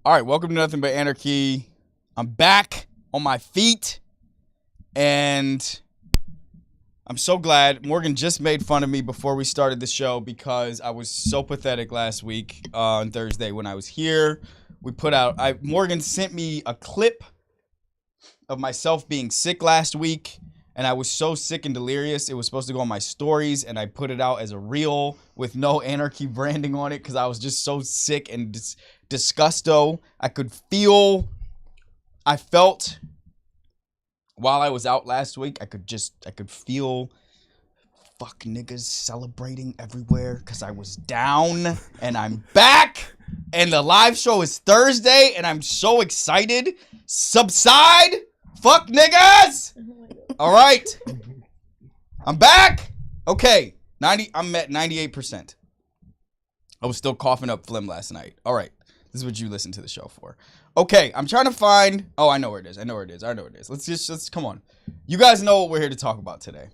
All right, welcome to Nothing But Anarchy. I'm back on my feet, and I'm so glad. Morgan just made fun of me before we started the show because I was so pathetic last week on Thursday when I was here. Morgan sent me a clip of myself being sick last week, and I was so sick and delirious. It was supposed to go on my stories, and I put it out as a reel with no Anarchy branding on it because I was just so sick and disgusto. I felt while I was out last week, I could feel fuck niggas celebrating everywhere because I was down and I'm back and the live show is Thursday and I'm so excited. Subside, fuck niggas. All right, I'm back. Okay, I'm at 98%. I was still coughing up phlegm last night. All right. This is what you listen to the show for. Okay, I'm trying to find... Oh, I know where it is. Let's come on. You guys know what we're here to talk about today.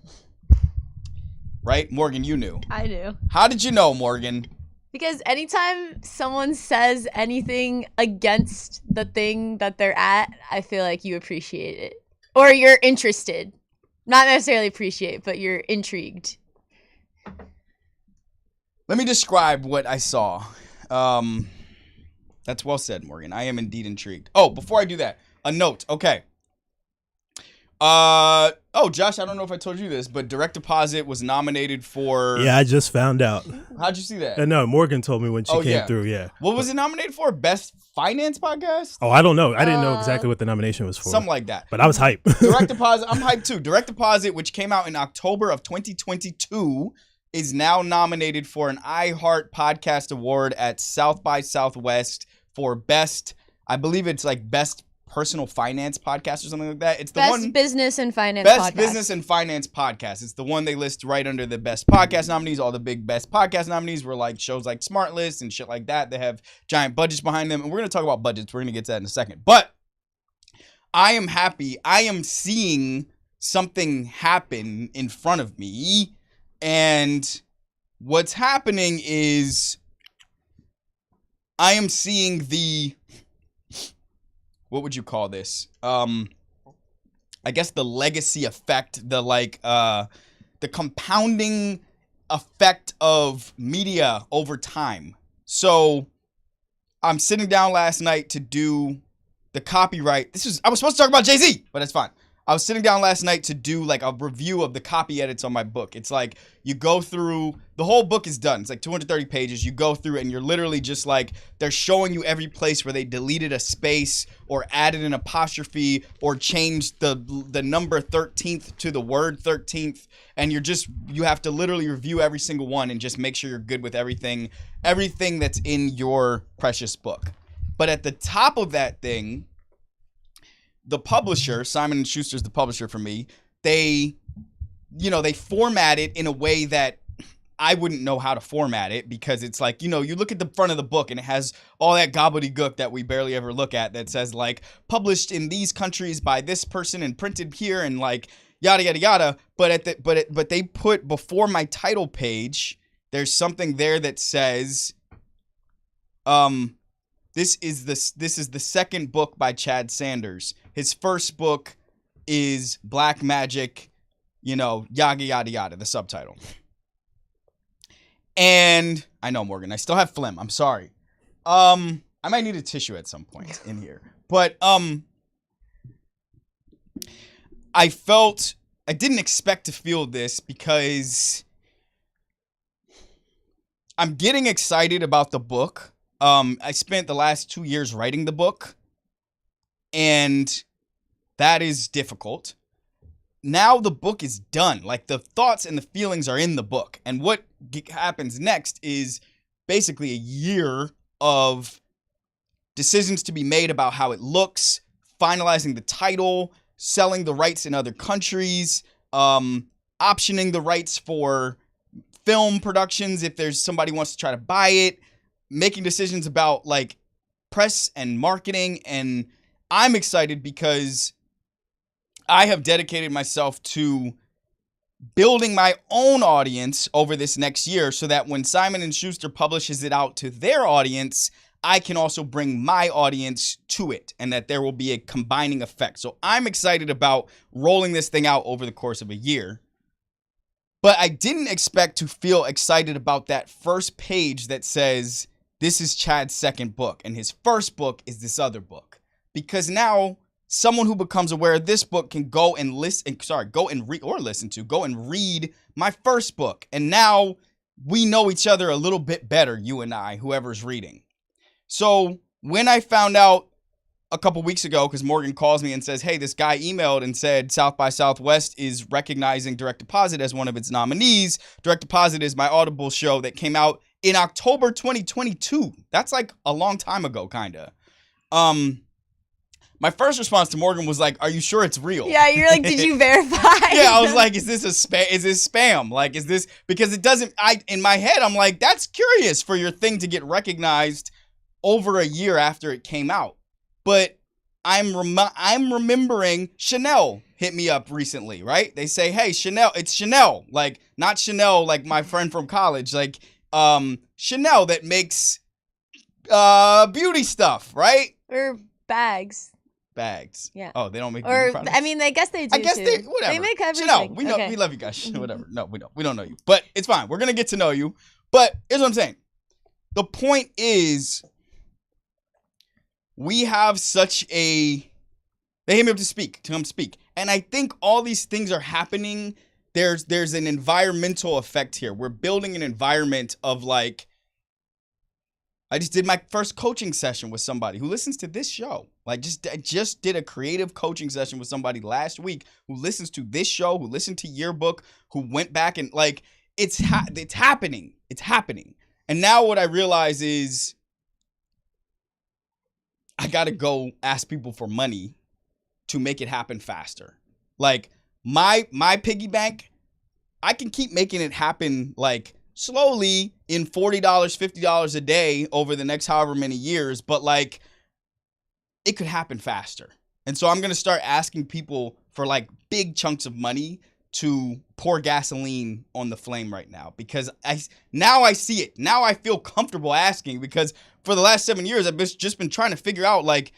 Right? Morgan, you knew. I do. How did you know, Morgan? Because anytime someone says anything against the thing that they're at, I feel like you appreciate it. Or you're interested. Not necessarily appreciate, but you're intrigued. Let me describe what I saw. That's well said, Morgan. I am indeed intrigued. Oh, before I do that, a note. Okay. Josh, I don't know if I told you this, but Direct Deposit was nominated for... Yeah, I just found out. How'd you see that? No, Morgan told me when she came through, yeah. What was it nominated for? Best Finance Podcast? Oh, I don't know. I didn't know exactly what the nomination was for. Something like that. But I was hyped. Direct Deposit, I'm hyped too. Direct Deposit, which came out in October of 2022, is now nominated for an iHeart Podcast Award at South by Southwest for best, I believe it's like best personal finance podcast or something like that. It's the best business and finance best podcast. business and finance podcast. It's the one they list right under the best podcast nominees. All the big best podcast nominees were like shows like Smart List and shit like that. They have giant budgets behind them. And we're going to talk about budgets. We're going to get to that in a second. But I am happy. I am seeing something happen in front of me. And what's happening is I am seeing what would you call this? I guess the legacy effect, the compounding effect of media over time. So I'm sitting down last night to do the copyright. I was supposed to talk about Jay-Z, but that's fine. I was sitting down last night to do like a review of the copy edits on my book. It's like you go through, the whole book is done. It's like 230 pages. You go through and you're literally just like, they're showing you every place where they deleted a space or added an apostrophe or changed the number 13th to the word 13th. And you have to literally review every single one and just make sure you're good with everything that's in your precious book. But at the top of that thing, the publisher, Simon & Schuster's the publisher for me, they format it in a way that I wouldn't know how to format it because it's like, you look at the front of the book and it has all that gobbledygook that we barely ever look at that says like published in these countries by this person and printed here and like yada yada yada. But they put before my title page, there's something there that says This is the second book by Chad Sanders. His first book is Black Magic, yada, yada, yada, the subtitle. And I know, Morgan, I still have phlegm. I'm sorry. I might need a tissue at some point in here. But I didn't expect to feel this because I'm getting excited about the book. I spent the last 2 years writing the book, and that is difficult. Now the book is done. Like, the thoughts and the feelings are in the book. And what happens next is basically a year of decisions to be made about how it looks, finalizing the title, selling the rights in other countries, optioning the rights for film productions if there's somebody wants to try to buy it, making decisions about like press and marketing. And I'm excited because I have dedicated myself to building my own audience over this next year so that when Simon & Schuster publishes it out to their audience, I can also bring my audience to it and that there will be a combining effect. So I'm excited about rolling this thing out over the course of a year. But I didn't expect to feel excited about that first page that says, this is Chad's second book, and his first book is this other book. Because now someone who becomes aware of this book can go and read my first book. And now we know each other a little bit better, you and I, whoever's reading. So when I found out a couple weeks ago, because Morgan calls me and says, hey, this guy emailed and said South by Southwest is recognizing Direct Deposit as one of its nominees. Direct Deposit is my Audible show that came out in October 2022. That's like a long time ago, kind of. My first response to Morgan was like, are you sure it's real? Yeah, you're like, did you verify? Yeah, I was like, is this spam? Like, is this, because it doesn't, in my head, I'm like, that's curious for your thing to get recognized over a year after it came out. But I'm remembering Chanel hit me up recently, right? They say, hey, Chanel, it's Chanel. Like, not Chanel, like my friend from college, like Chanel that makes beauty stuff, right? Or bags. Yeah. Oh, they don't make or beauty products? I mean, I guess they do. I guess too. whatever. They make everything. Chanel, we know, okay. we love you guys. Whatever. No, we don't. We don't know you, but it's fine. We're gonna get to know you. But here's what I'm saying. The point is, we have such a. They hit me up to come speak, and I think all these things are happening. There's an environmental effect here. We're building an environment of like. I just did my first coaching session with somebody who listens to this show. Like, I just did a creative coaching session with somebody last week who listens to this show, who listened to Yearbook, who went back and like, it's happening. It's happening. And now what I realize is I got to go ask people for money to make it happen faster. Like my piggy bank, I can keep making it happen like slowly in $40, $50 a day over the next however many years, but like it could happen faster. And so I'm going to start asking people for like big chunks of money to pour gasoline on the flame right now, because I see it. Now I feel comfortable asking, because for the last 7 years, I've just been trying to figure out like,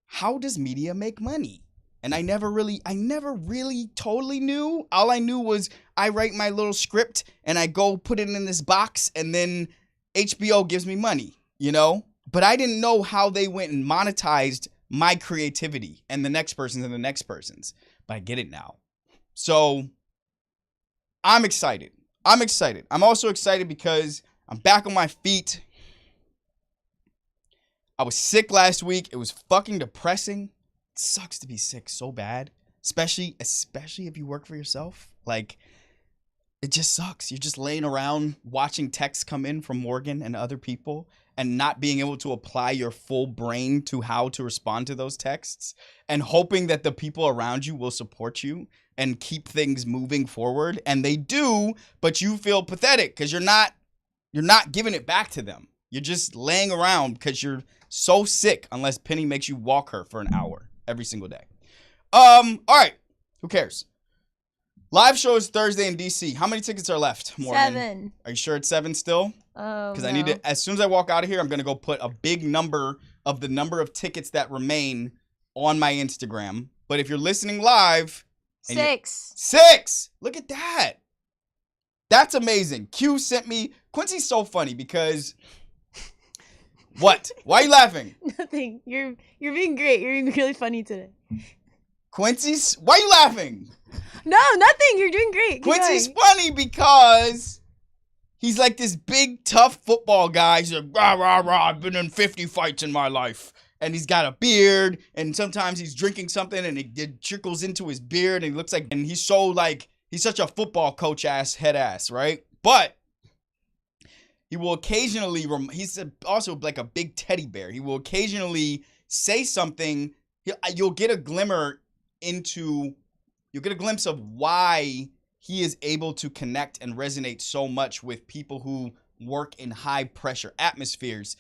how does media make money? And I never really totally knew. All I knew was I write my little script and I go put it in this box and then HBO gives me money, you know? But I didn't know how they went and monetized my creativity and the next person's and the next person's. But I get it now. So I'm excited. I'm also excited because I'm back on my feet. I was sick last week. It was fucking depressing. It sucks to be sick so bad, especially if you work for yourself. Like, it just sucks. You're just laying around watching texts come in from Morgan and other people and not being able to apply your full brain to how to respond to those texts and hoping that the people around you will support you and keep things moving forward. And they do, but you feel pathetic because you're not giving it back to them. You're just laying around because you're so sick, unless Penny makes you walk her for an hour every single day. All right. Who cares? Live show is Thursday in DC. How many tickets are left, Morgan? 7. Are you sure it's 7 still? Oh, because I need to, as soon as I walk out of here, I'm going to go put a big number of the number of tickets that remain on my Instagram. But if you're listening live. 6. 6! Look at that. That's amazing. Q sent me. Quincy's so funny because. What? Why are you laughing? Nothing. You're being great. You're being really funny today. Quincy's. Why are you laughing? No, nothing. You're doing great. Keep Quincy's going. funny because he's like this big, tough football guy. He's like, rah, rah, rah, I've been in 50 fights in my life. And he's got a beard, and sometimes he's drinking something, and it trickles into his beard, and he looks like, and he's so like, he's such a football coach ass, head ass, right? But he will occasionally, he's also like a big teddy bear. He will occasionally say something. You'll get a glimpse of why he is able to connect and resonate so much with people who work in high pressure atmospheres.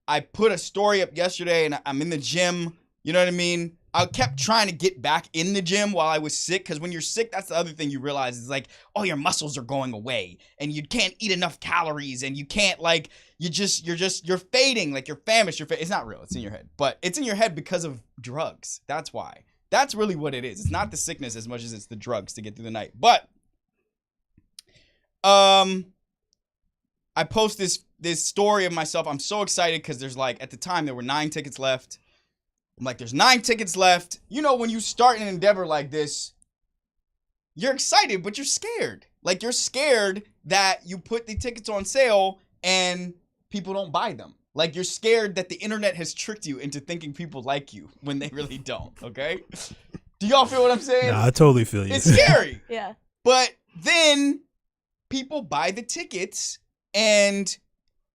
I put a story up yesterday and I'm in the gym, you know what I mean? I kept trying to get back in the gym while I was sick, because when you're sick, that's the other thing you realize is like, oh, your muscles are going away and you can't eat enough calories and you can't like, you're fading, like you're famished. It's not real. It's in your head, but it's in your head because of drugs. That's why. That's really what it is. It's not the sickness as much as it's the drugs to get through the night. But I post this story of myself. I'm so excited because there's like, at the time there were 9 tickets left. I'm like, there's 9 tickets left. You know, when you start an endeavor like this, you're excited, but you're scared. Like, you're scared that you put the tickets on sale and people don't buy them. Like, you're scared that the internet has tricked you into thinking people like you when they really don't, okay? Do y'all feel what I'm saying? Nah, I totally feel you. It's scary. Yeah. But then people buy the tickets, and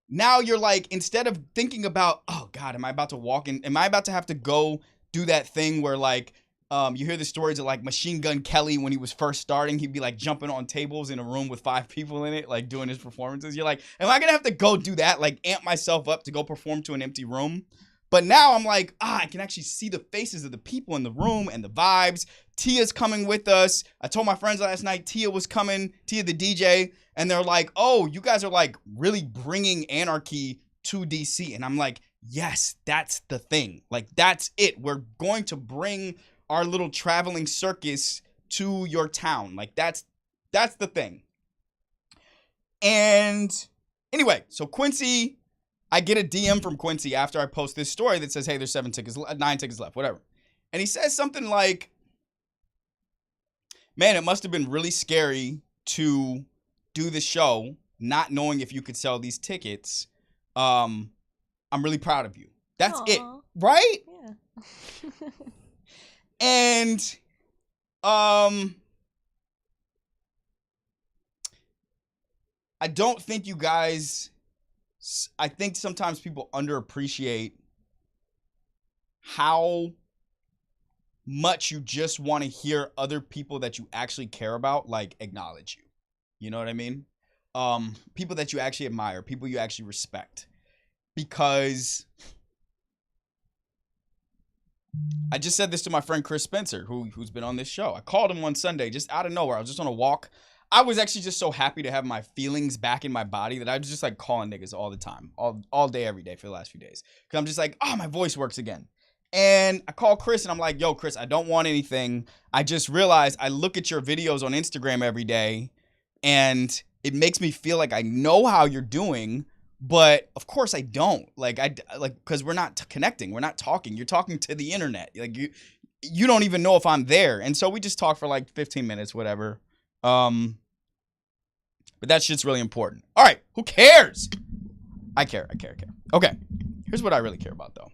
now you're like, instead of thinking about, oh God, am I about to walk in? Am I about to have to go do that thing where like, you hear the stories of like Machine Gun Kelly when he was first starting, he'd be like jumping on tables in a room with 5 people in it, like doing his performances. You're like, am I gonna have to go do that? Like amp myself up to go perform to an empty room? But now I'm like, I can actually see the faces of the people in the room and the vibes. Tia's coming with us. I told my friends last night Tia was coming, Tia the DJ, and they're like, oh, you guys are like really bringing anarchy to DC. And I'm like, yes, that's the thing. Like, that's it. We're going to bring our little traveling circus to your town. Like, that's the thing. And anyway, so Quincy, I get a DM from Quincy after I post this story that says, hey, there's 9 tickets left, whatever. And he says something like, man, it must have been really scary to do the show not knowing if you could sell these tickets. I'm really proud of you. That's Aww. it, right? Yeah. And I don't think you guys, I think sometimes people underappreciate how much you just want to hear other people that you actually care about, like, acknowledge you. You know what I mean? People that you actually admire, people you actually respect. Because I just said this to my friend Chris Spencer, who's been on this show. I called him one Sunday just out of nowhere. I was just on a walk. I was actually just so happy to have my feelings back in my body that I was just like calling niggas all the time, all day, every day for the last few days. Because I'm just like, oh, my voice works again. And I call Chris and I'm like, yo, Chris, I don't want anything. I just realized I look at your videos on Instagram every day and it makes me feel like I know how you're doing, but of course I don't. Like, because we're not connecting. We're not talking. You're talking to the internet. Like, you don't even know if I'm there. And so we just talk for like 15 minutes, whatever. But that shit's really important. All right, who cares? I care. Okay, here's what I really care about, though.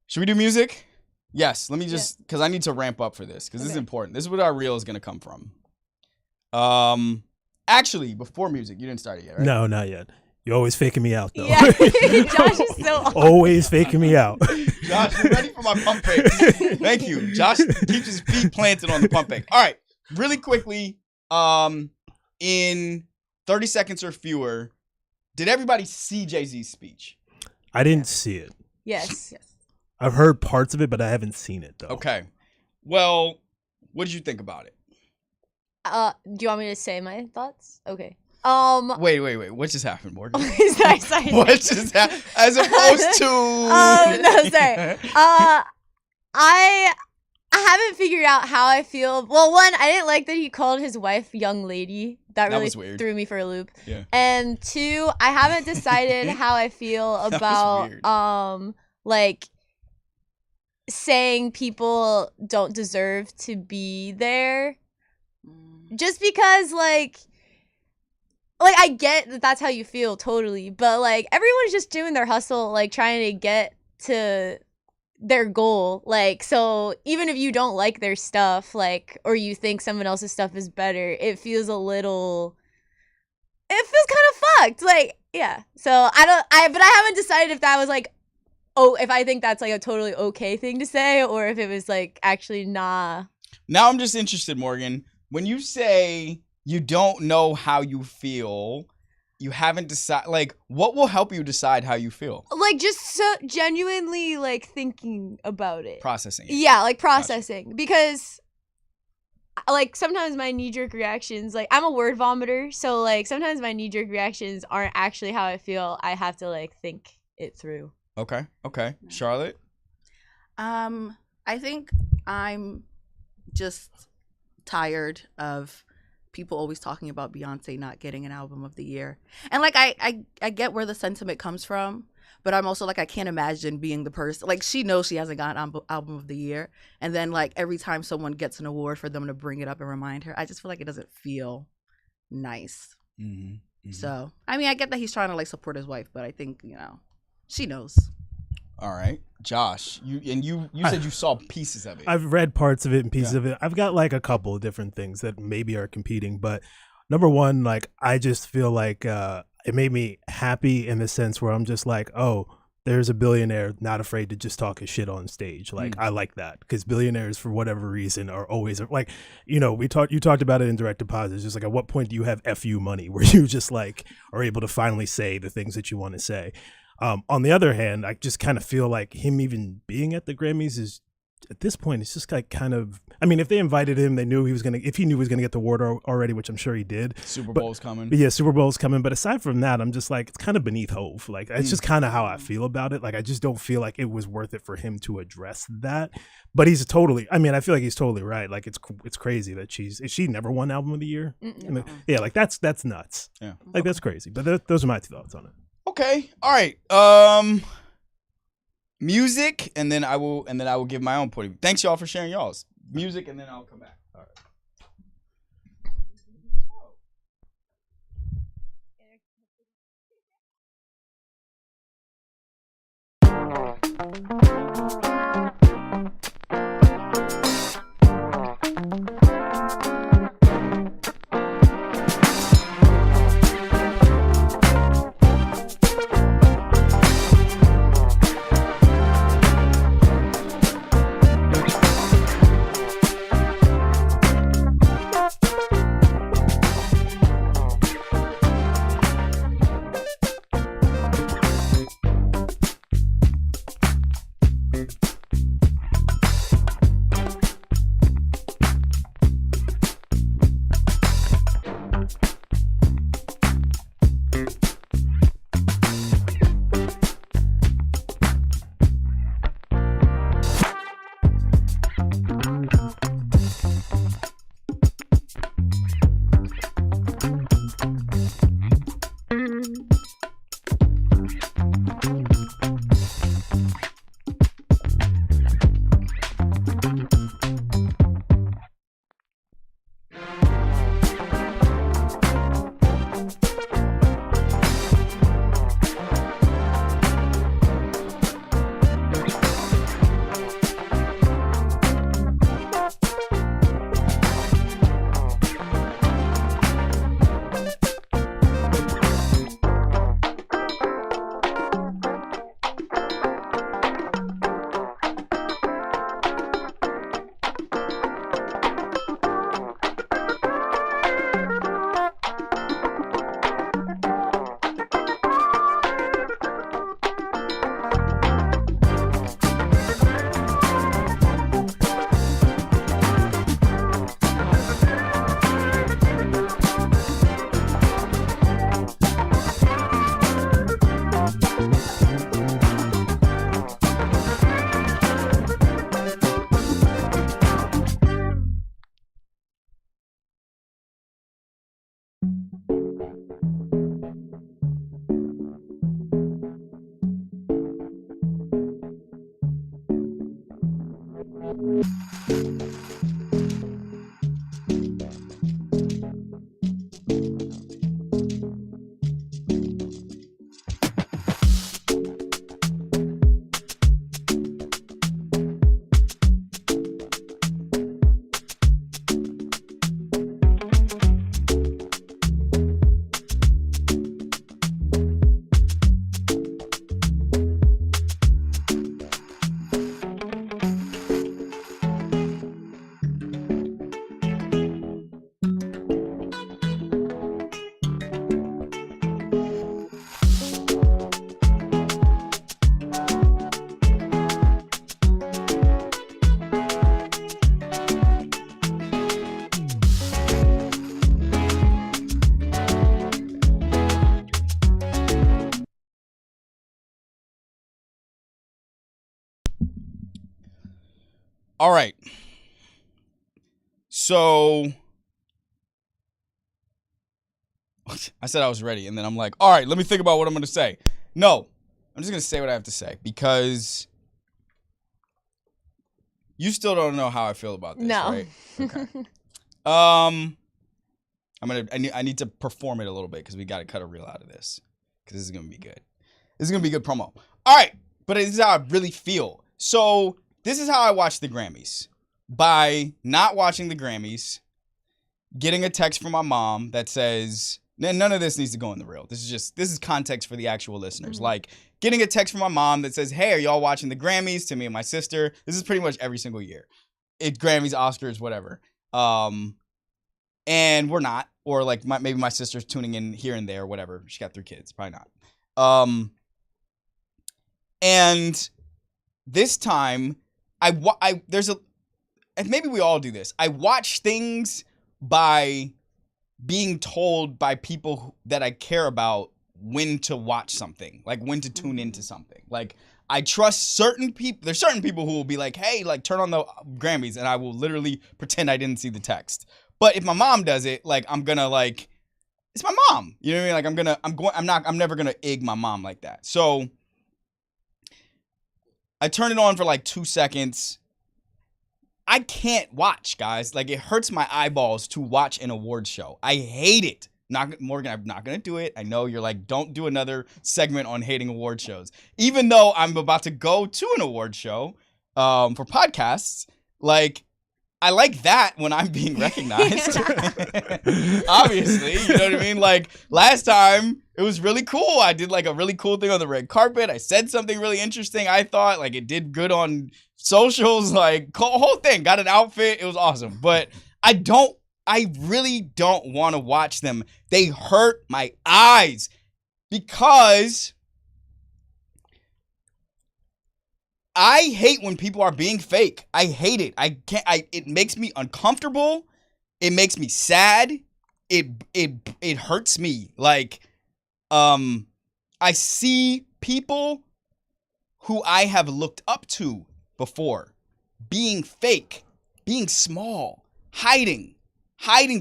Should we do music? Yes, let me just, because I need to ramp up for this, because this is important. This is what our reel is going to come from. Actually, before music, you didn't start it yet, right? No, not yet. You're always faking me out, though. Yeah, Josh is so always faking me out. Josh, you're ready for my pump fake. Thank you. Josh keeps his feet planted on the pump fake. All right, really quickly, in 30 seconds or fewer, did everybody see Jay-Z's speech? I didn't see it. Yes. I've heard parts of it, but I haven't seen it, though. Okay. Well, what did you think about it? Do you want me to say my thoughts? Okay. Wait. What just happened, Morgan? sorry. What just happened? As opposed to... no, sorry. I haven't figured out how I feel. Well, one, I didn't like that he called his wife young lady. That really was weird. threw me for a loop. Yeah. And two, I haven't decided how I feel about like saying people don't deserve to be there. Just because like I get that that's how you feel, totally, but like everyone's just doing their hustle, like trying to get to their goal. Like, so even if you don't like their stuff, like, or you think someone else's stuff is better, it feels kind of fucked. Like, yeah. So but I haven't decided if that was like, if I think that's like a totally okay thing to say, or if it was like actually nah. Now I'm just interested, Morgan. When you say you don't know how you feel, you haven't decided. Like, what will help you decide how you feel? Like, just so genuinely, like, thinking about it. Processing it. Yeah, like, processing. Gotcha. Because, like, sometimes my knee-jerk reactions, like, I'm a word vomiter, so, like, sometimes my knee-jerk reactions aren't actually how I feel. I have to, like, think it through. Okay. Charlotte? I think I'm just tired of people always talking about Beyonce not getting an album of the year. And, like, I get where the sentiment comes from, but I'm also, like, I can't imagine being the person. Like, she knows she hasn't got an album of the year. And then, like, every time someone gets an award for them to bring it up and remind her, I just feel like it doesn't feel nice. Mm-hmm. So, I mean, I get that he's trying to, like, support his wife, but I think, she knows. All right. Josh, you said you saw pieces of it. I've read parts of it and pieces of it. I've got like a couple of different things that maybe are competing, but number one, like I just feel like it made me happy in the sense where I'm just like, oh, there's a billionaire not afraid to just talk his shit on stage. Like I like that because billionaires, for whatever reason, are always like, you talked about it in direct deposits. Just like, at what point do you have FU money where you just like are able to finally say the things that you want to say? On the other hand, I just kind of feel like him even being at the Grammys is, at this point, it's just like kind of, I mean, if they invited him, they knew if he knew he was going to get the award already, which I'm sure he did. Super Bowl's coming. Yeah, Super Bowl's coming. But aside from that, I'm just like, it's kind of beneath Hove. Like, it's just kind of how I feel about it. Like, I just don't feel like it was worth it for him to address that. But I feel like he's totally right. Like, it's crazy that she never won Album of the Year? Yeah, like, that's nuts. Yeah. Like, that's crazy. But those are my thoughts on it. Okay. All right. Music, and then I will give my own point of view. Thanks y'all for sharing y'all's music, and then I'll come back. All All right. So I said I was ready, and then I'm like, all right, let me think about what I'm going to say. No, I'm just going to say what I have to say because you still don't know how I feel about this, No. right? Okay. I need to perform it a little bit because we got to cut a reel out of this because this is going to be good. This is going to be good promo. All right, but this is how I really feel. So this is how I watch the Grammys. By not watching the Grammys, getting a text from my mom that says, none of this needs to go in the reel. This is context for the actual listeners. Mm-hmm. Like getting a text from my mom that says, hey, are y'all watching the Grammys? To me and my sister. This is pretty much every single year. Grammys, Oscars, whatever. And we're not. Or like maybe my sister's tuning in here and there, whatever. She got 3 kids. Probably not. And this time, and maybe we all do this. I watch things by being told by people that I care about when to watch something, like when to tune into something. Like I trust certain people. There's certain people who will be like, hey, like turn on the Grammys, and I will literally pretend I didn't see the text. But if my mom does it, like I'm gonna like, it's my mom. You know what I mean? Like I'm never gonna egg my mom like that. So I turn it on for like 2 seconds. I can't watch, guys. Like, it hurts my eyeballs to watch an award show. I hate it. Morgan, I'm not going to do it. I know you're like, don't do another segment on hating award shows. Even though I'm about to go to an award show for podcasts, like, I like that when I'm being recognized. Obviously, you know what I mean? Like, last time, it was really cool. I did, like, a really cool thing on the red carpet. I said something really interesting, I thought. Like, it did good on socials. Like, whole thing. Got an outfit. It was awesome. But I really don't want to watch them. They hurt my eyes because I hate when people are being fake. I hate it. It makes me uncomfortable. It makes me sad. It hurts me. Like, I see people who I have looked up to before being fake, being small, hiding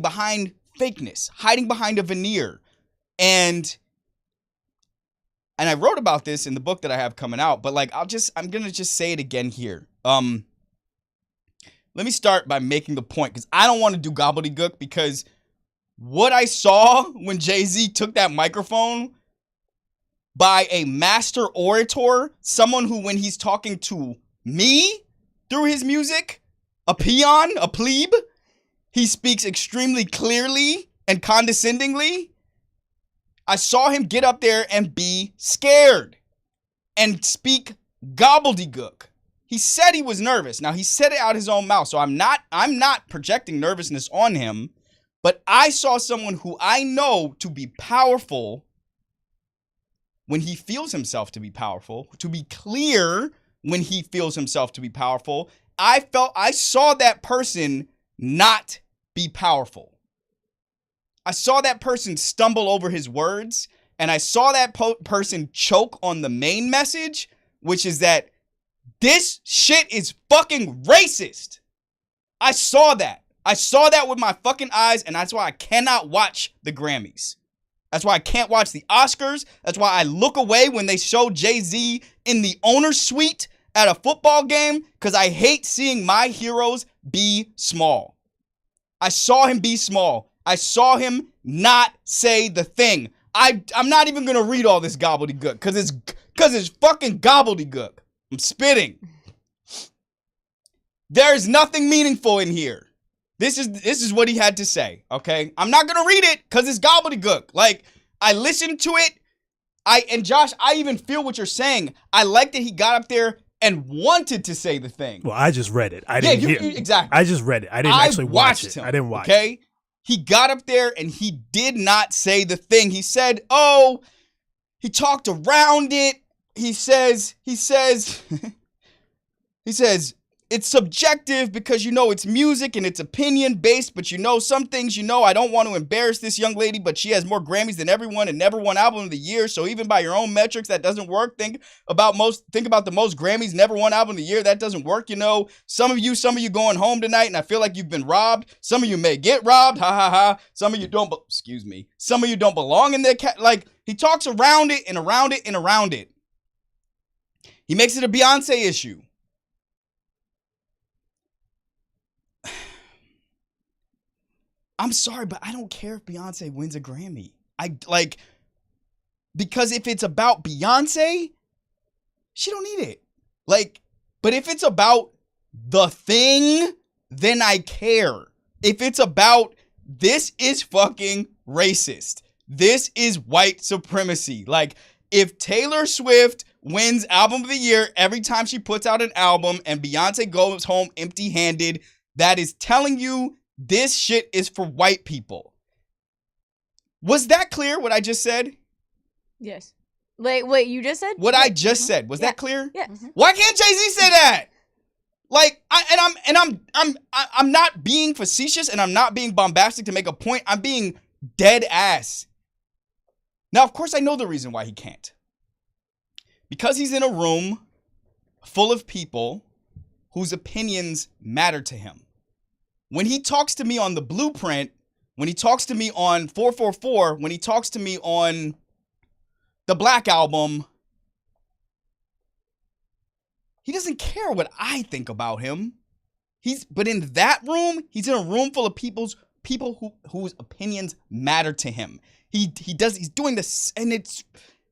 behind fakeness, hiding behind a veneer. And I wrote about this in the book that I have coming out, but like I'm going to just say it again here. Let me start by making the point cuz I don't want to do gobbledygook because what I saw when Jay-Z took that microphone by a master orator, someone who when he's talking to me through his music, a peon, a plebe, he speaks extremely clearly and condescendingly. I saw him get up there and be scared and speak gobbledygook. He said he was nervous. Now, he said it out his own mouth, so I'm not projecting nervousness on him, but I saw someone who I know to be powerful when he feels himself to be powerful, to be clear when he feels himself to be powerful. I saw that person not be powerful. I saw that person stumble over his words, and I saw that person choke on the main message, which is that this shit is fucking racist. I saw that. I saw that with my fucking eyes, and that's why I cannot watch the Grammys. That's why I can't watch the Oscars. That's why I look away when they show Jay-Z in the owner's suite at a football game, because I hate seeing my heroes be small. I saw him be small. I saw him not say the thing. I'm not even going to read all this gobbledygook because it's fucking gobbledygook. I'm spitting. There's nothing meaningful in here. This is what he had to say, okay? I'm not going to read it because it's gobbledygook. Like, I listened to it. And Josh, I even feel what you're saying. I like that he got up there and wanted to say the thing. Well, I just read it. I didn't hear it. Exactly. I just read it. I didn't actually watch it. Him, I didn't watch okay? it. He got up there and he did not say the thing. He said, oh, he talked around it. He says, it's subjective because, it's music and it's opinion based, but some things, I don't want to embarrass this young lady, but she has more Grammys than everyone and never won album of the year. So even by your own metrics, that doesn't work. Think about the most Grammys, never won album of the year. That doesn't work. Some of you going home tonight and I feel like you've been robbed. Some of you may get robbed. Ha ha ha. Some of you don't, some of you don't belong in their he talks around it and around it and around it. He makes it a Beyonce issue. I'm sorry, but I don't care if Beyonce wins a Grammy. Because if it's about Beyonce, she don't need it. But if it's about the thing, then I care. If it's about this is fucking racist. This is white supremacy. If Taylor Swift wins album of the year every time she puts out an album and Beyonce goes home empty-handed, that is telling you this shit is for white people. Was that clear what I just said? Yes. Wait, you just said? What I just said. Was that clear? Yeah. Why can't Jay-Z say that? I'm not being facetious and I'm not being bombastic to make a point. I'm being dead ass. Now, of course, I know the reason why he can't. Because he's in a room full of people whose opinions matter to him. When he talks to me on The Blueprint, when he talks to me on 444, when he talks to me on the Black Album, he doesn't care what I think about him. But in that room, he's in a room full of people whose opinions matter to him. He's doing this, and it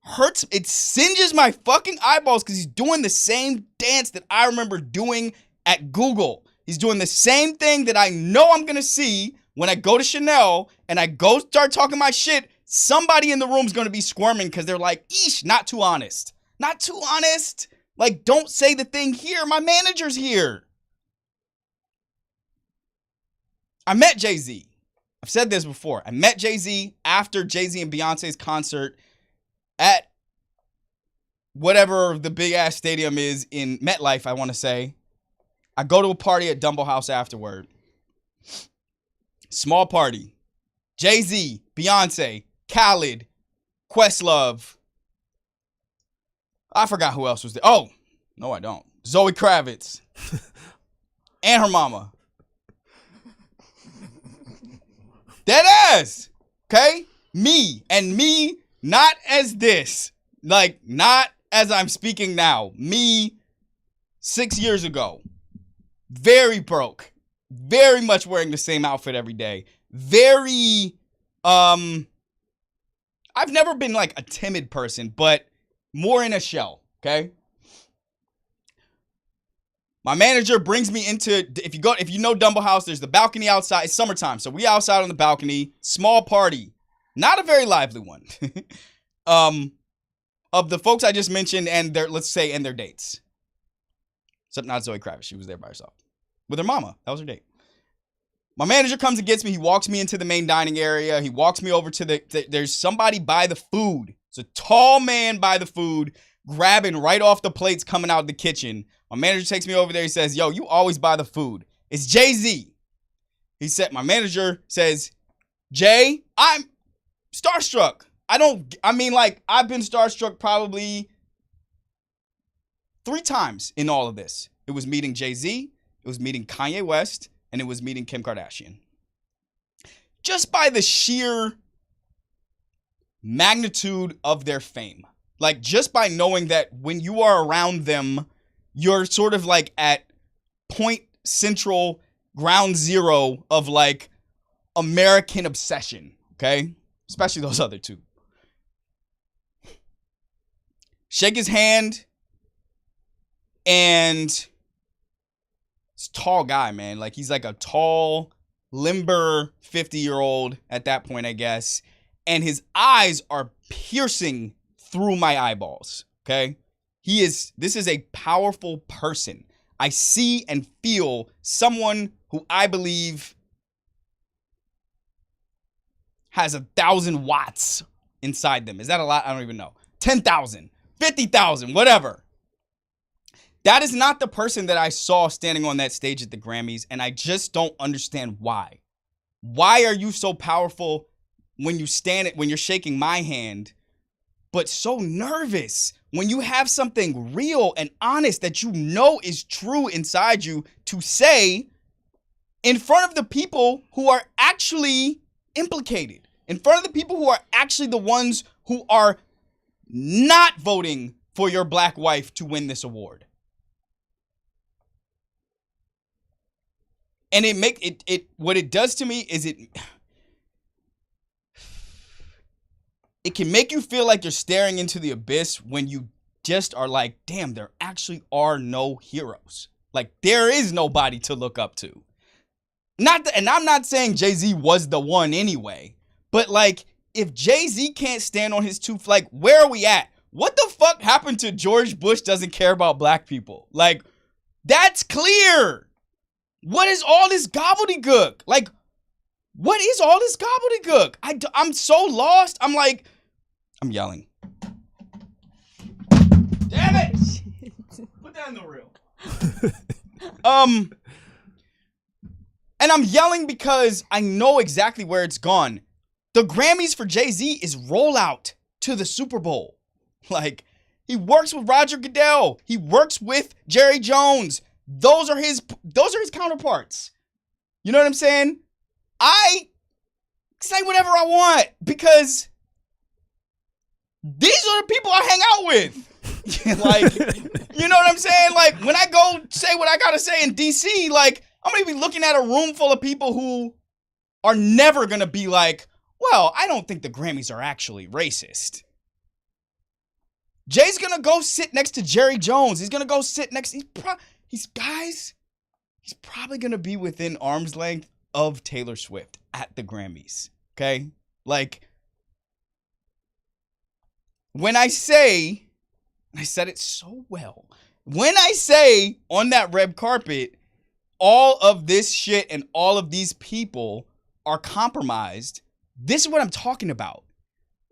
hurts, it singes my fucking eyeballs because he's doing the same dance that I remember doing at Google. He's doing the same thing that I know I'm going to see when I go to Chanel and I go start talking my shit. Somebody in the room's going to be squirming because they're like, eesh, not too honest. Not too honest. Don't say the thing here. My manager's here. I met Jay-Z. I've said this before. I met Jay-Z after Jay-Z and Beyonce's concert at whatever the big-ass stadium is in MetLife, I want to say. I go to a party at Dumbo House afterward. Small party. Jay-Z, Beyonce, Khaled, Questlove. I forgot who else was there. Oh, no, I don't. Zoe Kravitz. And her mama. Dead ass. Okay? Me. And me, not as this. Not as I'm speaking now. Me, 6 years ago. Very broke. Very much wearing the same outfit every day. Very, I've never been a timid person, but more in a shell, okay? My manager brings me into, if you know Dumbo House, there's the balcony outside. It's summertime, so we outside on the balcony. Small party. Not a very lively one. Of the folks I just mentioned and their dates. Except not Zoe Kravitz. She was there by herself. With her mama. That was her date. My manager comes and gets me. He walks me into the main dining area. He walks me over to there's somebody by the food. It's a tall man by the food, grabbing right off the plates coming out of the kitchen. My manager takes me over there. He says, yo, you always buy the food. It's Jay-Z. My manager says, Jay, I'm starstruck. I've been starstruck probably 3 times in all of this. It was meeting Jay-Z, it was meeting Kanye West, and it was meeting Kim Kardashian. Just by the sheer magnitude of their fame. Just by knowing that when you are around them, you're sort of at point central, ground zero of American obsession, okay? Especially those other two. Shake his hand, and he's a tall guy, man. He's a tall, limber 50-year-old at that point, I guess. And his eyes are piercing through my eyeballs, okay? This is a powerful person. I see and feel someone who I believe has 1,000 watts inside them. Is that a lot? I don't even know. 10,000, 50,000, whatever. That is not the person that I saw standing on that stage at the Grammys, and I just don't understand why. Why are you so powerful when you're shaking my hand, but so nervous when you have something real and honest that you know is true inside you to say in front of the people who are actually implicated, in front of the people who are actually the ones who are not voting for your black wife to win this award. And what it does to me is it can make you feel like you're staring into the abyss when you just are like, damn, there actually are no heroes. Like, there is nobody to look up to. And I'm not saying Jay-Z was the one anyway, but like, if Jay-Z can't stand on his two, like, where are we at? What the fuck happened to George Bush doesn't care about black people? Like, that's clear. What is all this gobbledygook? Like, what is all this gobbledygook? I'm so lost. I'm yelling. Damn it! Put that in the reel. And I'm yelling because I know exactly where it's gone. The Grammys for Jay-Z is rollout to the Super Bowl. Like, he works with Roger Goodell. He works with Jerry Jones. Those are his counterparts. You know what I'm saying? I say whatever I want because these are the people I hang out with. Like, you know what I'm saying? Like, when I go say what I gotta say in DC, like, I'm gonna be looking at a room full of people who are never gonna be like, well, I don't think the Grammys are actually racist. Jay's gonna go sit next to Jerry Jones. He's gonna go sit next. He's probably gonna be within arm's length of Taylor Swift at the Grammys. Okay, like when I say, and I said it so well. When I say on that red carpet, all of this shit and all of these people are compromised. This is what I'm talking about.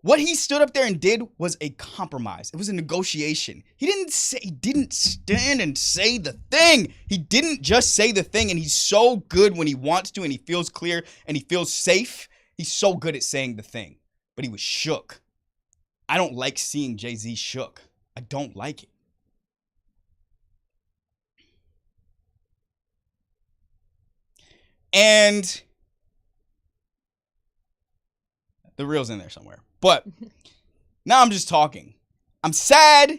What he stood up there and did was a compromise. It was a negotiation. He didn't stand and say the thing. He didn't just say the thing, and he's so good when he wants to and he feels clear and he feels safe. He's so good at saying the thing, but he was shook. I don't like seeing Jay-Z shook. I don't like it. And the reel's in there somewhere. But now I'm just talking. I'm sad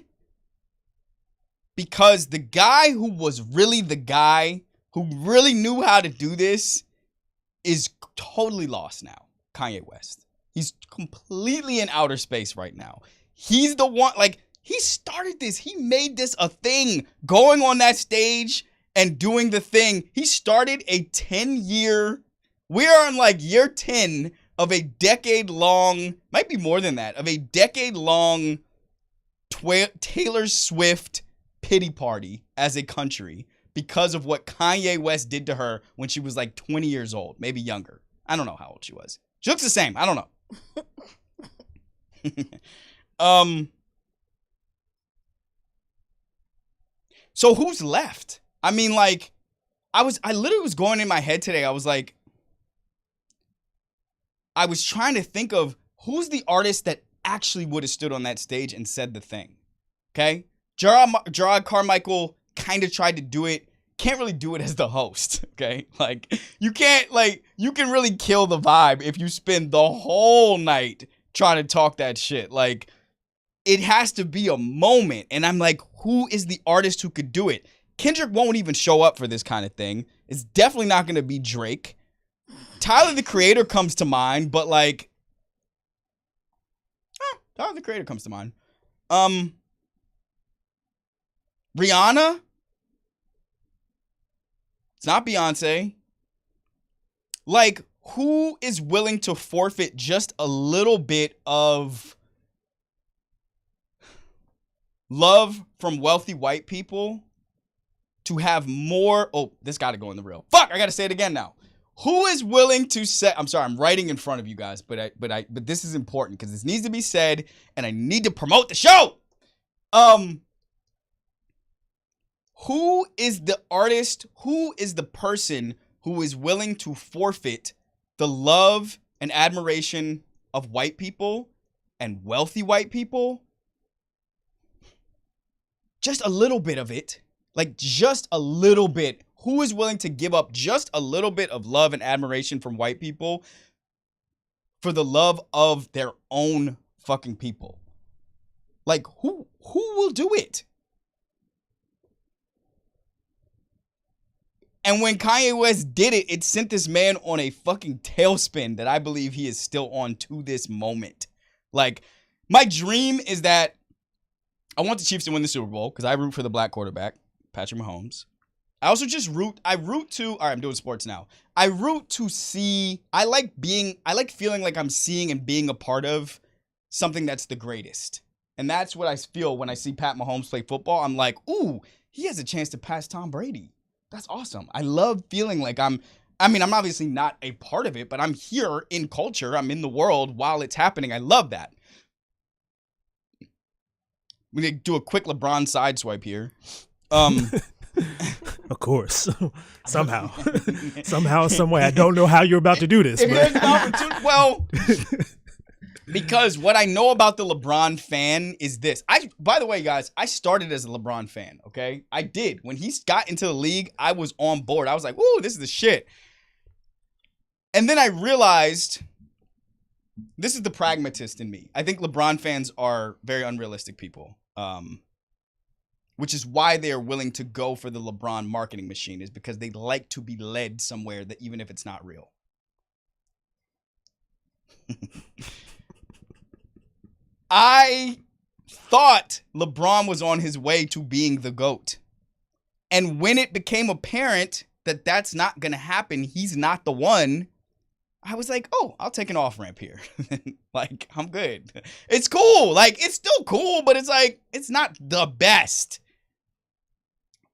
because the guy who was really the guy who really knew how to do this is totally lost now. Kanye West. He's completely in outer space right now. He's the one, like, he started this. He made this a thing, going on that stage and doing the thing. He started a 10-year, we are on like year 10 of a decade-long, might be more than that, of a decade-long Taylor Swift pity party as a country because of what Kanye West did to her when she was like 20 years old, maybe younger. I don't know how old she was. She looks the same. I don't know. So who's left? I mean, like, I literally was going in my head today. I was like, I was trying to think of who's the artist that actually would have stood on that stage and said the thing. Okay? Gerard Carmichael kind of tried to do it. Can't really do it as the host. Okay? Like, you can't, like, you can really kill the vibe if you spend the whole night trying to talk that shit. Like, it has to be a moment. And I'm like, who is the artist who could do it? Kendrick won't even show up for this kind of thing. It's definitely not going to be Drake. Tyler, the Creator comes to mind, but like, Tyler, the Creator comes to mind. Rihanna? It's not Beyonce. Like, who is willing to forfeit just a little bit of love from wealthy white people to have more? Oh, this got to go in the reel. Fuck, I got to say it again now. Who is willing to say, I'm sorry, I'm writing in front of you guys, but this is important because this needs to be said and I need to promote the show. Who is the artist? Who is the person who is willing to forfeit the love and admiration of white people and wealthy white people? Just a little bit of it. Like, just a little bit. Who is willing to give up just a little bit of love and admiration from white people for the love of their own fucking people? Like, who will do it? And when Kanye West did it, it sent this man on a fucking tailspin that I believe he is still on to this moment. Like, my dream is that I want the Chiefs to win the Super Bowl because I root for the black quarterback, Patrick Mahomes. I also just root to, all right, I'm doing sports now. I root to see, I like feeling like I'm seeing and being a part of something that's the greatest. And that's what I feel when I see Pat Mahomes play football. I'm like, ooh, he has a chance to pass Tom Brady. That's awesome. I love feeling like I'm obviously not a part of it, but I'm here in culture. I'm in the world while it's happening. I love that. We need to do a quick LeBron sideswipe here. Of course. Somehow, some way. I don't know how you're about to do this. But. Well, because what I know about the LeBron fan is this. By the way, guys, I started as a LeBron fan, okay? I did. When he got into the league, I was on board. I was like, ooh, this is the shit. And then I realized this is the pragmatist in me. I think LeBron fans are very unrealistic people, which is why they are willing to go for the LeBron marketing machine, is because they like to be led somewhere that even if it's not real. I thought LeBron was on his way to being the GOAT. And when it became apparent that that's not going to happen, he's not the one, I was like, oh, I'll take an off-ramp here. Like, I'm good. It's cool. Like, it's still cool, but it's like, it's not the best.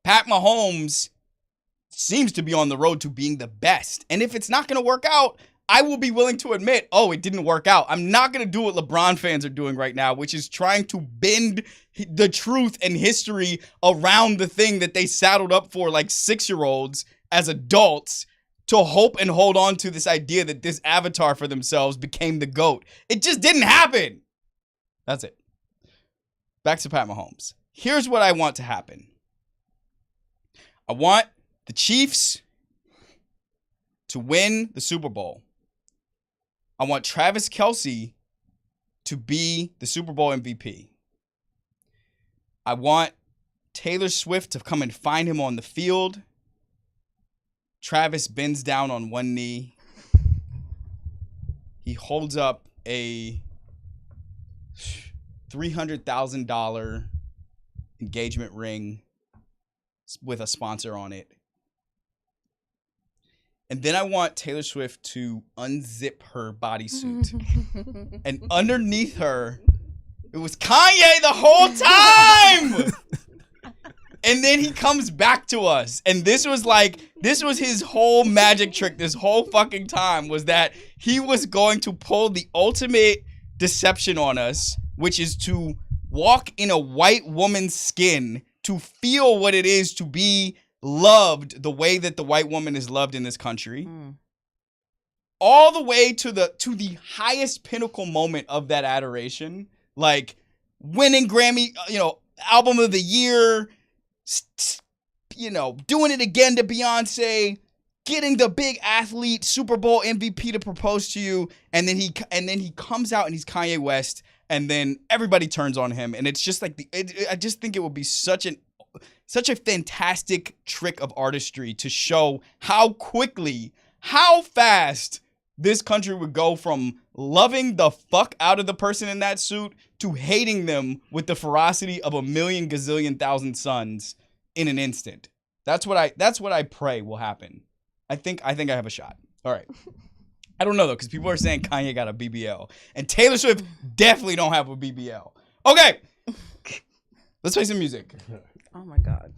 Pat Mahomes seems to be on the road to being the best. And if it's not going to work out, I will be willing to admit, oh, it didn't work out. I'm not going to do what LeBron fans are doing right now, which is trying to bend the truth and history around the thing that they saddled up for like 6-year-olds as adults to hope and hold on to this idea that this avatar for themselves became the GOAT. It just didn't happen. That's it. Back to Pat Mahomes. Here's what I want to happen. I want the Chiefs to win the Super Bowl. I want Travis Kelce to be the Super Bowl MVP. I want Taylor Swift to come and find him on the field. Travis bends down on one knee. He holds up a $300,000 engagement ring with a sponsor on it. And then I want Taylor Swift to unzip her bodysuit. And underneath her, it was Kanye the whole time! And then he comes back to us. And this was his whole magic trick this whole fucking time, was that he was going to pull the ultimate deception on us, which is to walk in a white woman's skin to feel what it is to be loved the way that the white woman is loved in this country. All the way to the highest pinnacle moment of that adoration, like winning Grammy, album of the year, doing it again to Beyonce, getting the big athlete Super Bowl MVP to propose to you, and then he comes out and he's Kanye West, and then everybody turns on him, and it's just like I just think it would be such a fantastic trick of artistry to show how fast this country would go from loving the fuck out of the person in that suit to hating them with the ferocity of a million gazillion thousand suns in an instant. That's what I pray will happen. I think I have a shot. All right. I don't know though, because people are saying Kanye got a BBL and Taylor Swift definitely don't have a BBL. Okay. Let's play some music. Oh my God.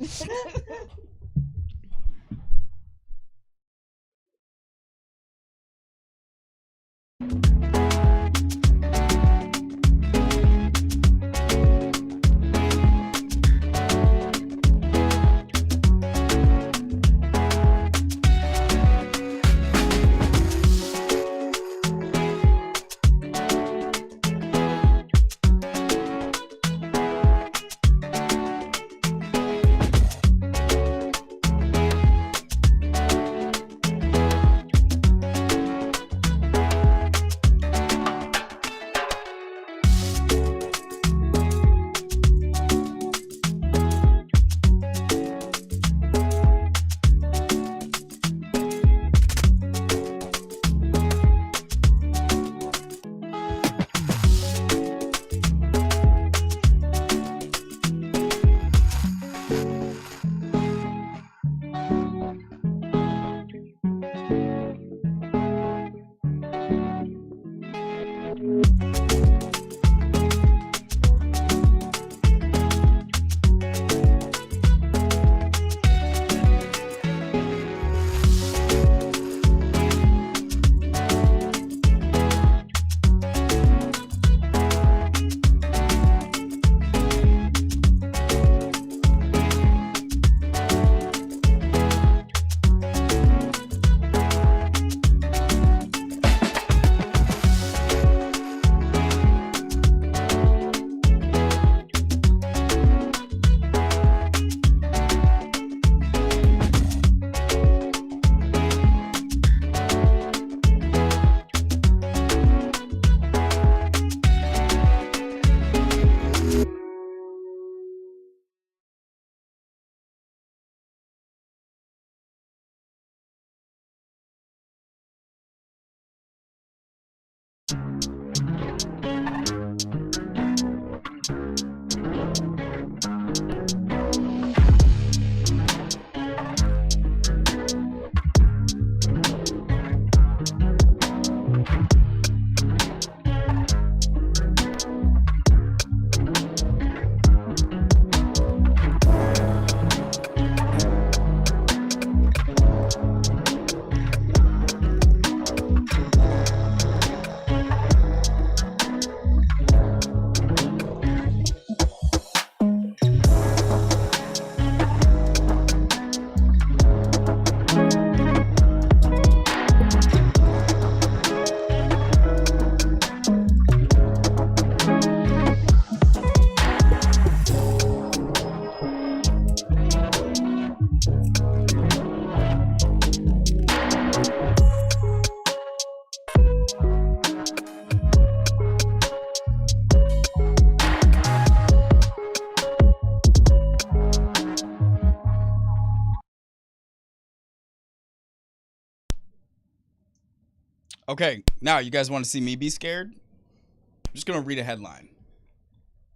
Okay, now you guys want to see me be scared? I'm just gonna read a headline.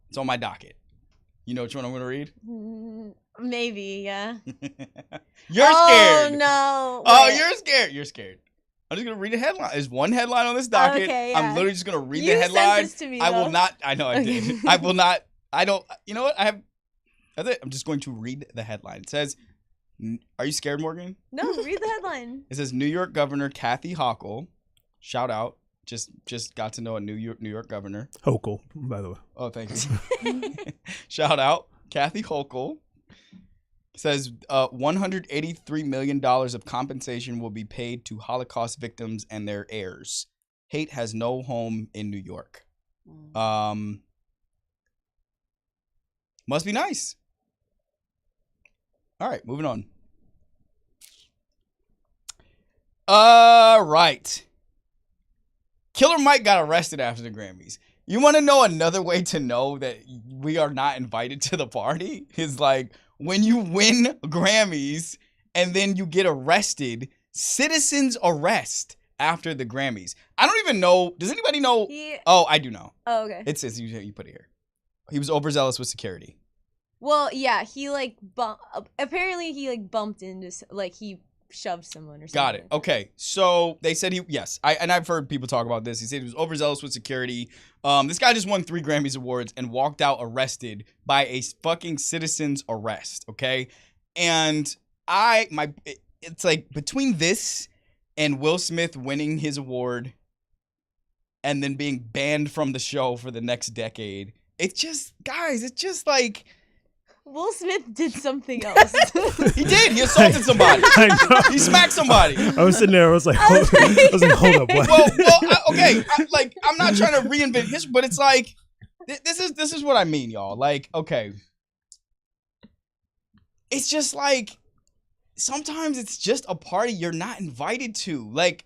It's on my docket. You know which one I'm gonna read? Maybe, yeah. You're Oh scared. no! Oh, Wait. you're scared. You're scared. I'm just gonna read a headline. There's one headline on this docket. Okay, I'm yeah. literally just gonna read You the sent headline. this to me, I will though. not. I know I Okay. did. I will not. I don't. You know what? I have. That's it. I'm just going to read the headline. It says, "Are you scared, Morgan?" No, read the headline. It says New York Governor Kathy Hochul. Shout out. Just got to know a New York governor. Hochul, by the way. Oh, thank you. Shout out Kathy Hochul. Says $183 million of compensation will be paid to Holocaust victims and their heirs. Hate has no home in New York. Must be nice. All right, moving on. Right. Killer Mike got arrested after the Grammys. You want to know another way to know that we are not invited to the party? Is like when you win Grammys and then you get arrested, citizens arrest after the Grammys. I don't even know. Does anybody know? Oh, I do know. Oh, okay. It says you put it here. He was overzealous with security. Well, yeah, he like apparently he like bumped into like he shoved someone or something. Got it. Okay. So they said I've heard people talk about this. He said he was overzealous with security. This guy just won 3 Grammys awards and walked out arrested by a fucking citizen's arrest. Okay. And it's like between this and Will Smith winning his award and then being banned from the show for the next decade. It's just like, Will Smith did something else. he did. He assaulted somebody. I know. He smacked somebody. I was sitting there. I was like, hold up. What? Okay. I'm not trying to reinvent history, but it's like, this is what I mean, y'all. Like, okay. It's just like, sometimes it's just a party you're not invited to. Like,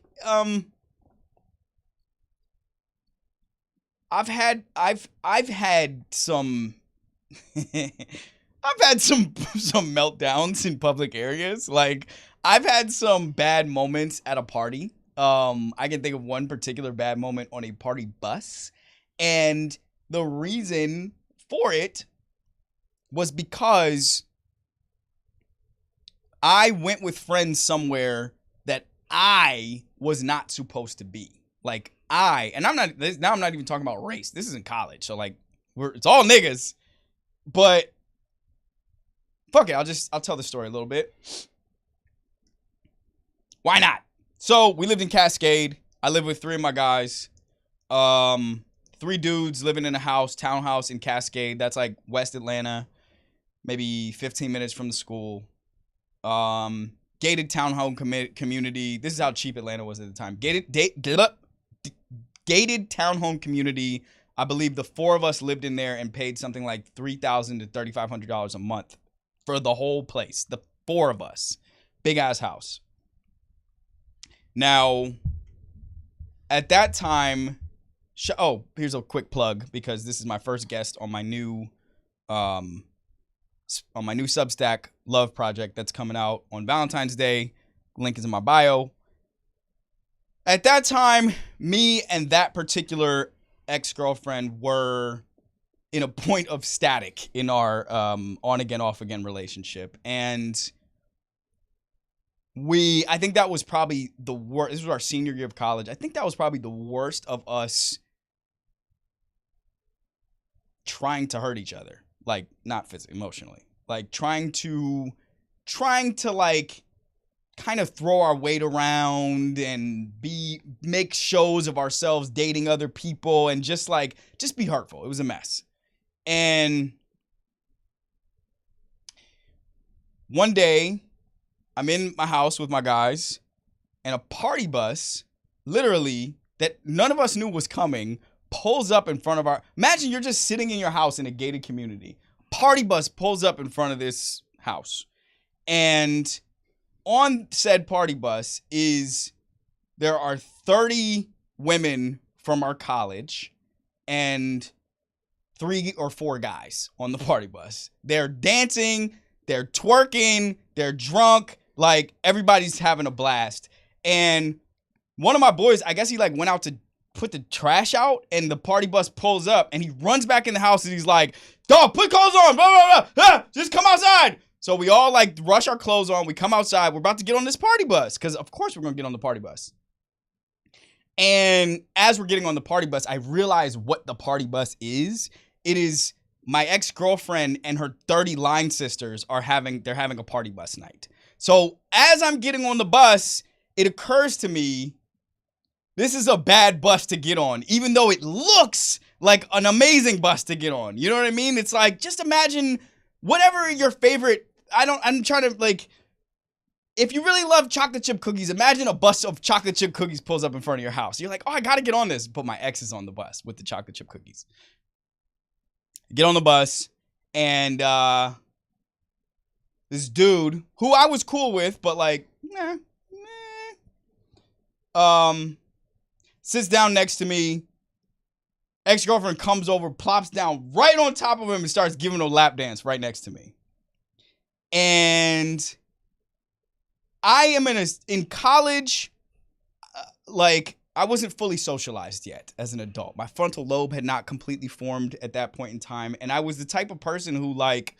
I've had some I've had some meltdowns in public areas. Like, I've had some bad moments at a party. I can think of one particular bad moment on a party bus. And the reason for it was because I went with friends somewhere that I was not supposed to be. Like, I'm not even talking about race. This isn't college. So, like, it's all niggas. But fuck it, I'll tell the story a little bit. Why not? So we lived in Cascade. I lived with 3 of my guys. 3 dudes living in a townhouse in Cascade. That's like West Atlanta, maybe 15 minutes from the school. Gated townhome community. This is how cheap Atlanta was at the time. Gated townhome community. I believe the 4 of us lived in there and paid something like $3,000 to $3,500 a month for the whole place. The 4 of us. Big ass house. Now, at that time, here's a quick plug because this is my first guest on my new Substack Love project that's coming out on Valentine's Day. Link is in my bio. At that time, me and that particular ex-girlfriend were in a point of static in our on-again, off-again relationship. And I think that was probably the worst. This was our senior year of college. I think that was probably the worst of us trying to hurt each other. Like, not physically, emotionally. Like, trying to like kind of throw our weight around and make shows of ourselves dating other people and just be hurtful. It was a mess. And one day I'm in my house with my guys and a party bus, literally, that none of us knew was coming, pulls up in front of imagine you're just sitting in your house in a gated community. Party bus pulls up in front of this house. And on said party bus there are 30 women from our college and 3 or 4 guys on the party bus. They're dancing, they're twerking, they're drunk, like everybody's having a blast. And one of my boys, I guess he like went out to put the trash out, and the party bus pulls up, and he runs back in the house, and he's like, dog, put clothes on, blah, blah, blah, just come outside. So we all like rush our clothes on. We come outside. We're about to get on this party bus because, of course, we're going to get on the party bus. And as we're getting on the party bus, I realize what the party bus is. It is my ex-girlfriend and her 30 line sisters they're having a party bus night. So as I'm getting on the bus, it occurs to me, this is a bad bus to get on, even though it looks like an amazing bus to get on. You know what I mean? It's like, just imagine whatever your favorite, I'm trying to like, if you really love chocolate chip cookies, imagine a bus of chocolate chip cookies pulls up in front of your house. You're like, oh, I got to get on this. But my ex is on the bus with the chocolate chip cookies. Get on the bus, and this dude, who I was cool with, but like, sits down next to me. Ex-girlfriend comes over, plops down right on top of him, and starts giving a lap dance right next to me. And I am in college, like, I wasn't fully socialized yet as an adult. My frontal lobe had not completely formed at that point in time. And I was the type of person who, like,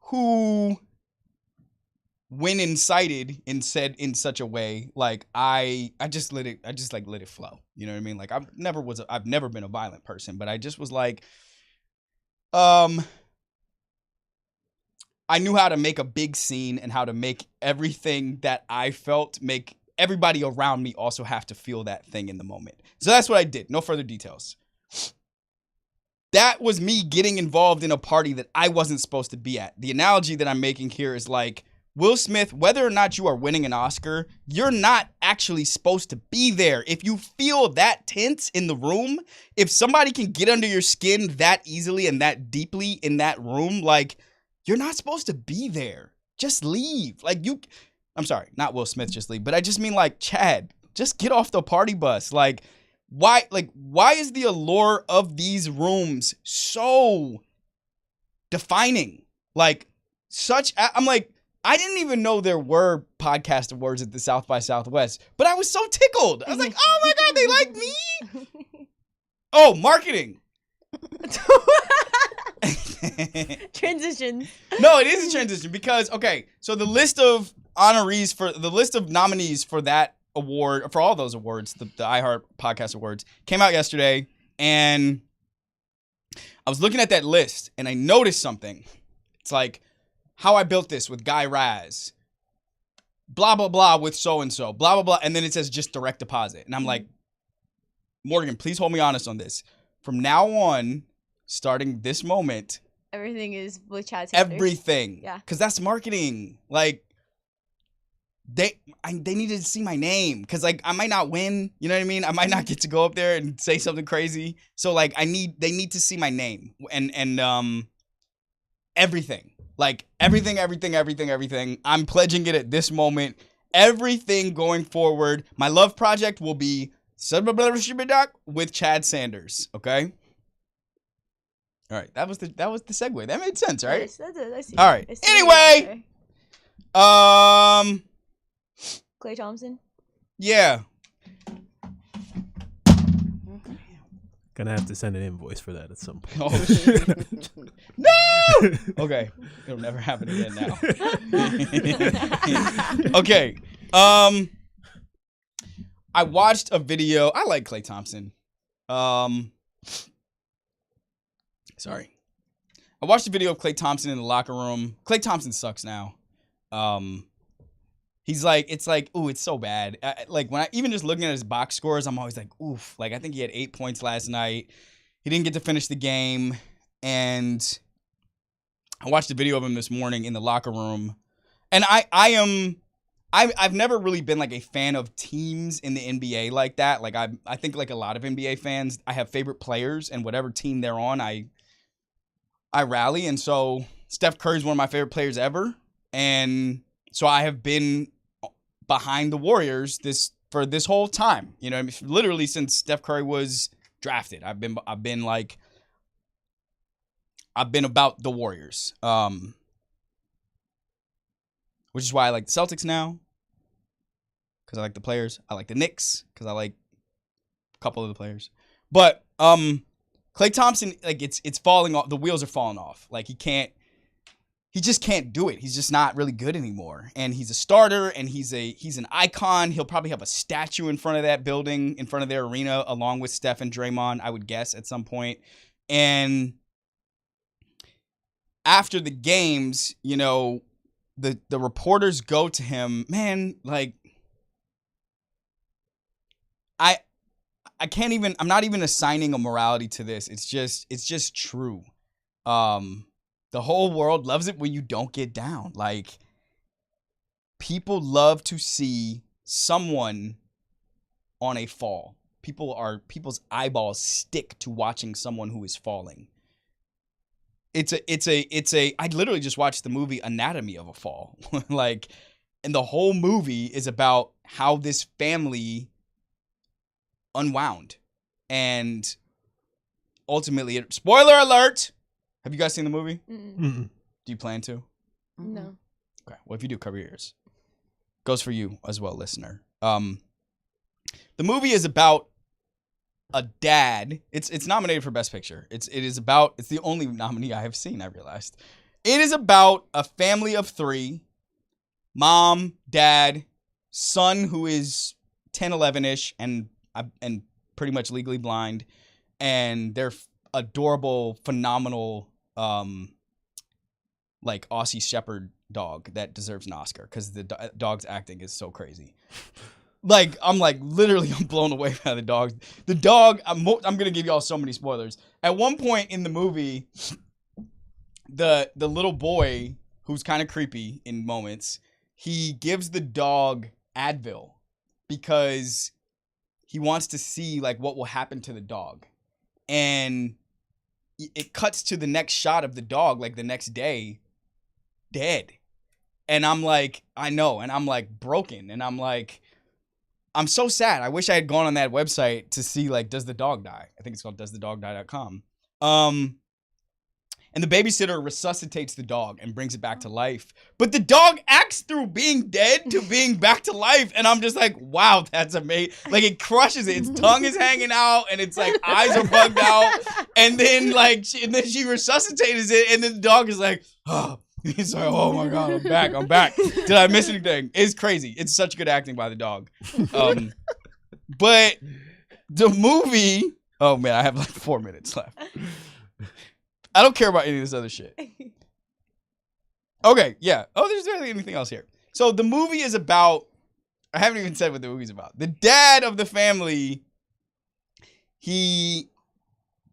who, when incited and said in such a way, like, I just let it flow. You know what I mean? Like, I've never been a violent person, but I just was like, I knew how to make a big scene and how to make everything that I felt make everybody around me also have to feel that thing in the moment. So that's what I did. No further details. That was me getting involved in a party that I wasn't supposed to be at. The analogy that I'm making here is like, Will Smith, whether or not you are winning an Oscar, you're not actually supposed to be there. If you feel that tense in the room, if somebody can get under your skin that easily and that deeply in that room, like, you're not supposed to be there. Just leave. Like, I'm sorry, not Will Smith, just leave. But I just mean, like, Chad, just get off the party bus. Like, why is the allure of these rooms so defining? Like, I'm like, I didn't even know there were podcast awards at the South by Southwest, but I was so tickled. I was like, oh my God, they like me? Oh, marketing. Transition. No, it is a transition because, okay, so the list of nominees for that award, for all those awards, the iHeart Podcast Awards, came out yesterday, and I was looking at that list, and I noticed something. It's like, How I Built This with Guy Raz, blah, blah, blah with so-and-so, blah, blah, blah, and then it says just direct deposit. And I'm like, Morgan, please hold me honest on this. From now on, starting this moment, everything is with Chad Sanders. Everything. Yeah. Because that's marketing. Like, they needed to see my name. Because, like, I might not win. You know what I mean? I might not get to go up there and say something crazy. So, like, they need to see my name. And everything. Like, everything. I'm pledging it at this moment. Everything going forward. My love project will be with Chad Sanders. Okay? All right, that was the segue. That made sense, right? Yes, that did. I see. All right. Anyway, Klay Thompson. Yeah. Gonna have to send an invoice for that at some point. Oh, shit. No. Okay, it'll never happen again now. Okay. I watched a video. I like Klay Thompson. Sorry. I watched a video of Klay Thompson in the locker room. Klay Thompson sucks now. He's like, it's like, ooh, it's so bad. Like, when even just looking at his box scores, I'm always like, oof. Like, I think he had 8 points last night. He didn't get to finish the game. And I watched a video of him this morning in the locker room. And I've never really been like a fan of teams in the NBA like that. Like, I think like a lot of NBA fans, I have favorite players, and whatever team they're on, I rally. And so Steph Curry's one of my favorite players ever. And so I have been behind the Warriors for this whole time. You know, I mean, literally since Steph Curry was drafted, I've been about the Warriors. Which is why I like the Celtics now. because I like the players. I like the Knicks because I like a couple of the players. But Klay Thompson, like it's falling off. The wheels are falling off. Like he just can't do it. He's just not really good anymore. And he's a starter, and he's an icon. He'll probably have a statue in front of that building, in front of their arena, along with Steph and Draymond, I would guess, at some point. And after the games, you know, the reporters go to him, man, like, I can't even, I'm not even assigning a morality to this. It's just true. The whole world loves it when you don't get down. Like, people love to see someone on a fall. People's eyeballs stick to watching someone who is falling. I literally just watched the movie Anatomy of a Fall. Like, and the whole movie is about how this family unwound. And ultimately, spoiler alert! Have you guys seen the movie? Mm-mm. Do you plan to? No. Okay. Well, if you do, cover your ears. Goes for you as well, listener. The movie is about a dad. It's nominated for Best Picture. It's the only nominee I have seen, I realized. It is about a family of 3. Mom, dad, son who is 10, 11-ish and pretty much legally blind, and their adorable, phenomenal like Aussie Shepherd dog that deserves an Oscar because the dog's acting is so crazy. Like, I'm blown away by the dog. The dog, I'm gonna give y'all so many spoilers. At one point in the movie, the little boy, who's kind of creepy in moments, he gives the dog Advil because he wants to see like what will happen to the dog. And it cuts to the next shot of the dog, like the next day, dead. And I'm like, I know. And I'm like broken. And I'm like, I'm so sad. I wish I had gone on that website to see, like, does the dog die? I think it's called doesthedogdie.com. And the babysitter resuscitates the dog and brings it back to life. But the dog acts through being dead to being back to life. And I'm just like, wow, that's amazing. Like, it crushes it. Its tongue is hanging out and its like eyes are bugged out. And then she resuscitates it. And then the dog is like, oh. He's like, oh my God, I'm back. Did I miss anything? It's crazy. It's such good acting by the dog. But the movie, oh man, I have like 4 minutes left. I don't care about any of this other shit. Okay, yeah. Oh, there's barely anything else here. So the movie is about, I haven't even said what the movie's about. The dad of the family, he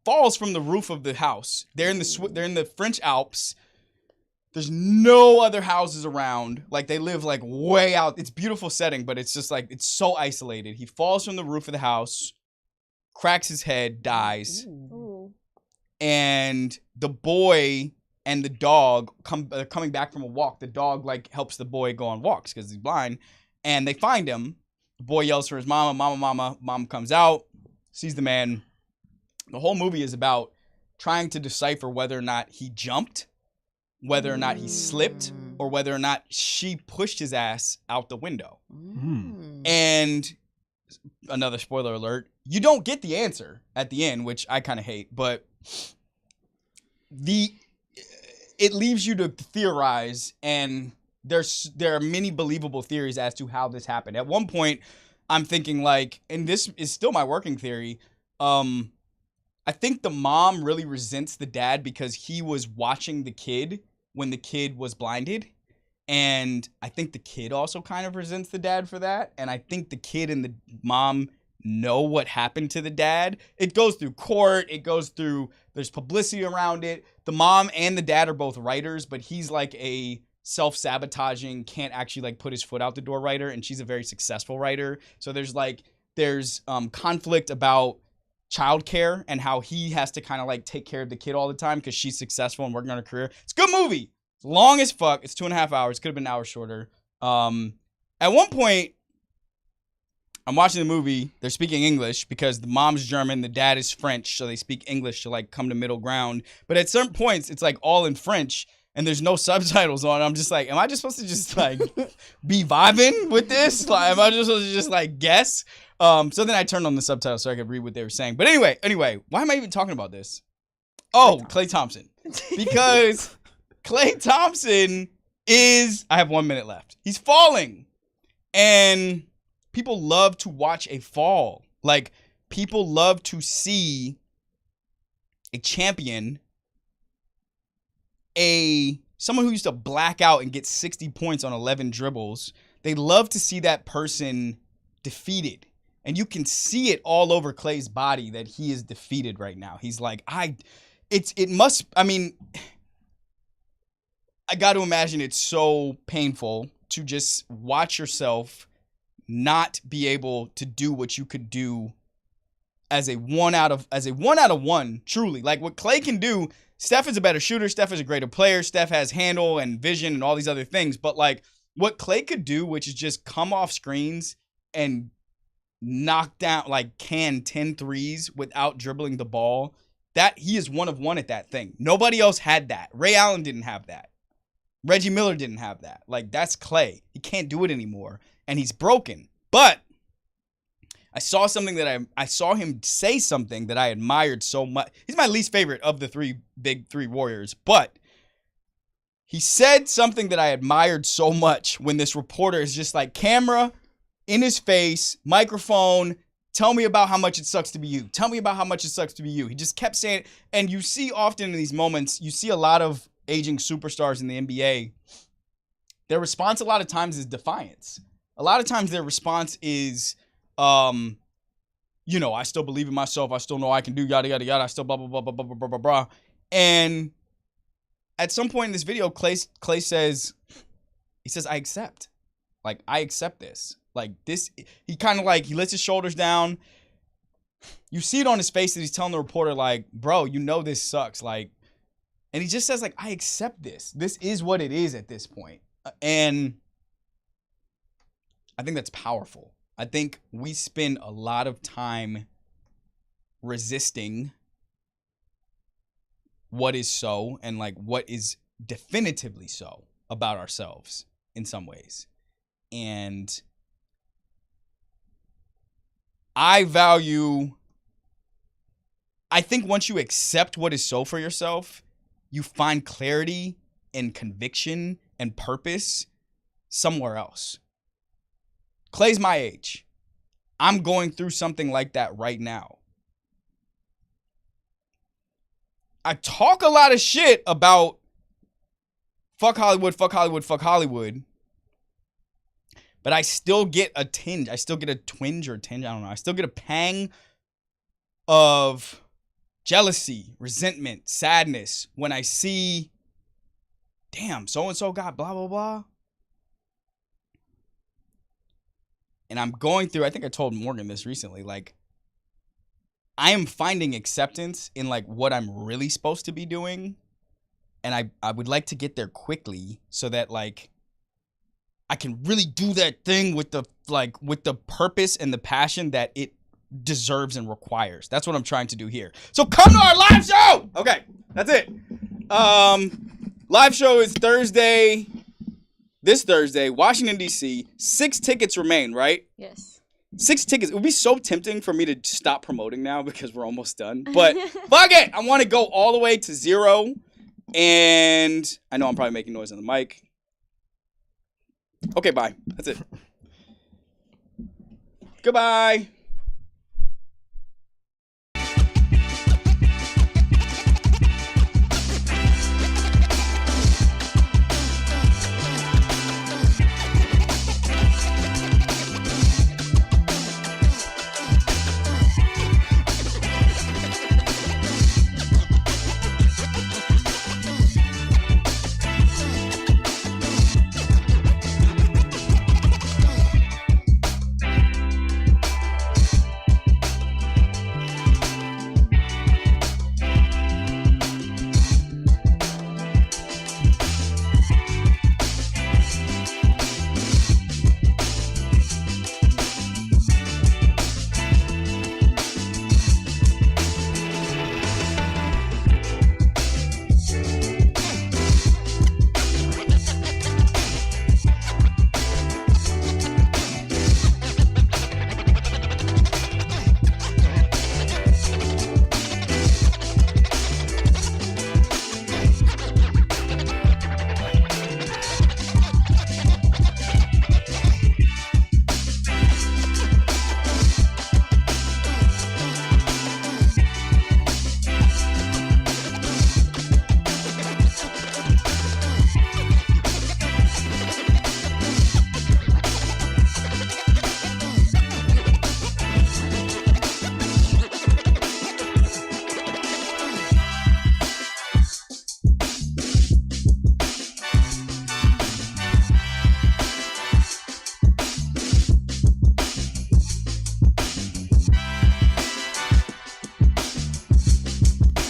falls from the roof of the house. They're in the French Alps. There's no other houses around. Like, they live like way out. It's a beautiful setting, but it's just like, it's so isolated. He falls from the roof of the house, cracks his head, dies. Ooh. And the boy and the dog coming back from a walk. The dog like helps the boy go on walks because he's blind. And they find him. The boy yells for his mama, mama, mama. Mom comes out, sees the man. The whole movie is about trying to decipher whether or not he jumped, whether or not he slipped, or whether or not she pushed his ass out the window. And another spoiler alert, you don't get the answer at the end, which I kind of hate, but it leaves you to theorize, and there are many believable theories as to how this happened. At one point, I'm thinking like, and this is still my working theory, I think the mom really resents the dad because he was watching the kid when the kid was blinded. And I think the kid also kind of resents the dad for that. And I think the kid and the mom know what happened to the dad. It goes through court. There's publicity around it. The mom and the dad are both writers, but he's like a self-sabotaging, can't actually like put his foot out the door writer. And she's a very successful writer. So there's conflict about childcare and how he has to kind of like take care of the kid all the time because she's successful and working on her career. It's a good movie. It's long as fuck. It's 2.5 hours. Could have been an hour shorter. At one point, I'm watching the movie. They're speaking English because the mom's German, the dad is French, so they speak English to like come to middle ground. But at certain points, it's like all in French, and there's no subtitles on. I'm just like, am I just supposed to just like be vibing with this? Like, am I just supposed to just like guess? So then I turned on the subtitles so I could read what they were saying. But anyway, why am I even talking about this? Oh, Klay Thompson. Because Klay Thompson I have 1 minute left. He's falling. And people love to watch a fall. Like, people love to see a champion, someone who used to black out and get 60 points on 11 dribbles. They love to see that person defeated. And you can see it all over Klay's body that he is defeated right now. He's like, I got to imagine it's so painful to just watch yourself not be able to do what you could do as a one out of one, truly. Like what Klay can do, Steph is a better shooter, Steph is a greater player, Steph has handle and vision and all these other things, but like what Klay could do, which is just come off screens and knock down, like can 10 threes without dribbling the ball, that he is one of one at that thing. Nobody else had that. Ray Allen didn't have that. Reggie Miller didn't have that. Like, that's Klay. He can't do it anymore, and he's broken. But I saw him say something that I admired so much. He's my least favorite of the big three Warriors, but he said something that I admired so much when this reporter is just like, camera in his face, microphone, tell me about how much it sucks to be you. Tell me about how much it sucks to be you. He just kept saying it, and you see often in these moments, you see a lot of aging superstars in the NBA, their response a lot of times is defiance. A lot of times their response is, I still believe in myself. I still know I can do yada, yada, yada. I still blah, blah, blah, blah, blah, blah, blah, blah. And at some point in this video, Klay says, I accept. Like, I accept this. Like, this, he kind of like, he lets his shoulders down. You see it on his face that he's telling the reporter, like, bro, this sucks. Like, and he just says, like, I accept this. This is what it is at this point. And I think that's powerful. I think we spend a lot of time resisting what is so and, like, what is definitively so about ourselves in some ways. And I think once you accept what is so for yourself, you find clarity and conviction and purpose somewhere else. Klay's my age. I'm going through something like that right now. I talk a lot of shit about fuck Hollywood, fuck Hollywood, fuck Hollywood. But I still get a tinge. I still get a twinge or a tinge. I don't know. I still get a pang of jealousy, resentment, sadness when I see, damn, so-and-so got blah, blah, blah. And I'm going through, I think I told Morgan this recently, like, I am finding acceptance in, like, what I'm really supposed to be doing. And I would like to get there quickly so that, like, I can really do that thing with the purpose and the passion that it deserves and requires. That's what I'm trying to do here. So come to our live show. Okay, that's it. Live show is this Thursday, Washington, D.C. 6 tickets remain, right? Yes. 6 tickets. It would be so tempting for me to stop promoting now because we're almost done. But fuck it. I want to go all the way to 0. And I know I'm probably making noise on the mic. Okay, bye. That's it. Goodbye.